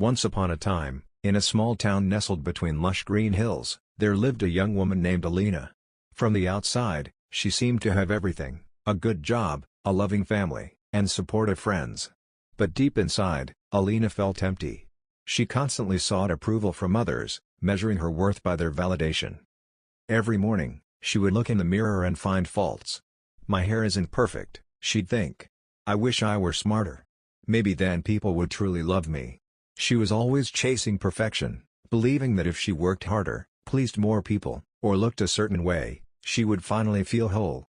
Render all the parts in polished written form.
Once upon a time, in a small town nestled between lush green hills, there lived a young woman named Alina. From the outside, she seemed to have everything: a good job, a loving family, and supportive friends. But deep inside, Alina felt empty. She constantly sought approval from others, measuring her worth by their validation. Every morning, she would look in the mirror and find faults. "My hair isn't perfect," she'd think. "I wish I were smarter. Maybe then people would truly love me." She was always chasing perfection, believing that if she worked harder, pleased more people, or looked a certain way, she would finally feel whole.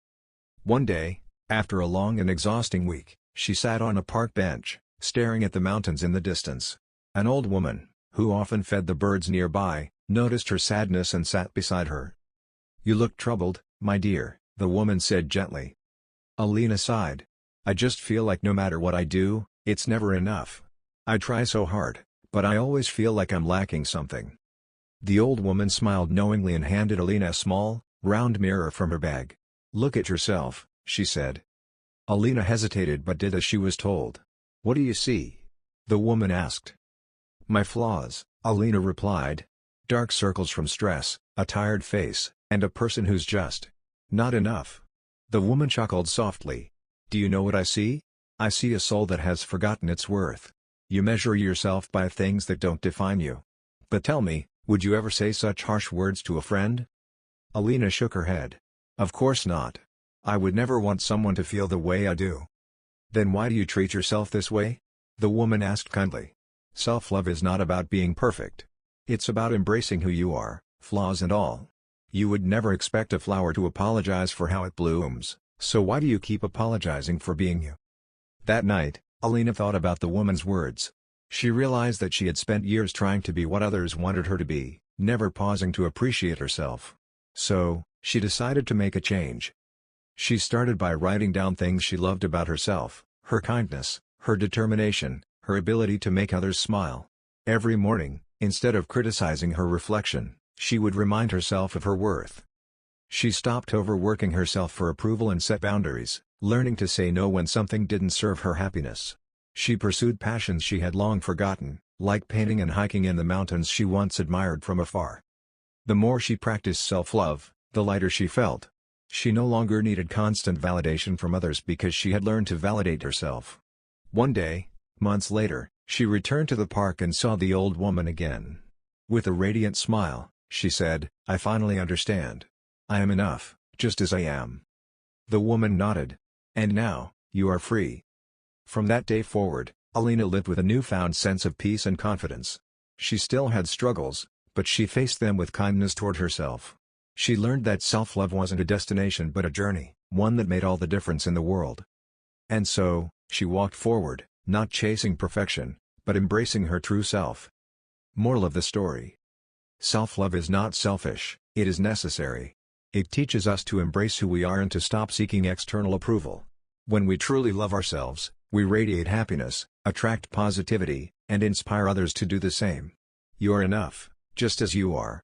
One day, after a long and exhausting week, she sat on a park bench, staring at the mountains in the distance. An old woman, who often fed the birds nearby, noticed her sadness and sat beside her. "You look troubled, my dear," the woman said gently. Alina sighed. "I just feel like no matter what I do, it's never enough. I try so hard, but I always feel like I'm lacking something." The old woman smiled knowingly and handed Alina a small, round mirror from her bag. "Look at yourself," she said. Alina hesitated but did as she was told. "What do you see?" the woman asked. "My flaws," Alina replied. "Dark circles from stress, a tired face, and a person who's just not enough." The woman chuckled softly. "Do you know what I see? I see a soul that has forgotten its worth. You measure yourself by things that don't define you. But tell me, would you ever say such harsh words to a friend?" Alina shook her head. "Of course not. I would never want someone to feel the way I do." "Then why do you treat yourself this way?" the woman asked kindly. "Self-love is not about being perfect. It's about embracing who you are, flaws and all. You would never expect a flower to apologize for how it blooms, so why do you keep apologizing for being you?" That night, Alina thought about the woman's words. She realized that she had spent years trying to be what others wanted her to be, never pausing to appreciate herself. So, she decided to make a change. She started by writing down things she loved about herself: her kindness, her determination, her ability to make others smile. Every morning, instead of criticizing her reflection, she would remind herself of her worth. She stopped overworking herself for approval and set boundaries, learning to say no when something didn't serve her happiness. She pursued passions she had long forgotten, like painting and hiking in the mountains she once admired from afar. The more she practiced self-love, the lighter she felt. She no longer needed constant validation from others because she had learned to validate herself. One day, months later, she returned to the park and saw the old woman again. With a radiant smile, she said, "I finally understand. I am enough, just as I am." The woman nodded. "And now, you are free." From that day forward, Alina lived with a newfound sense of peace and confidence. She still had struggles, but she faced them with kindness toward herself. She learned that self-love wasn't a destination but a journey, one that made all the difference in the world. And so, she walked forward, not chasing perfection, but embracing her true self. Moral of the story: self-love is not selfish, it is necessary. It teaches us to embrace who we are and to stop seeking external approval. When we truly love ourselves, we radiate happiness, attract positivity, and inspire others to do the same. You are enough, just as you are.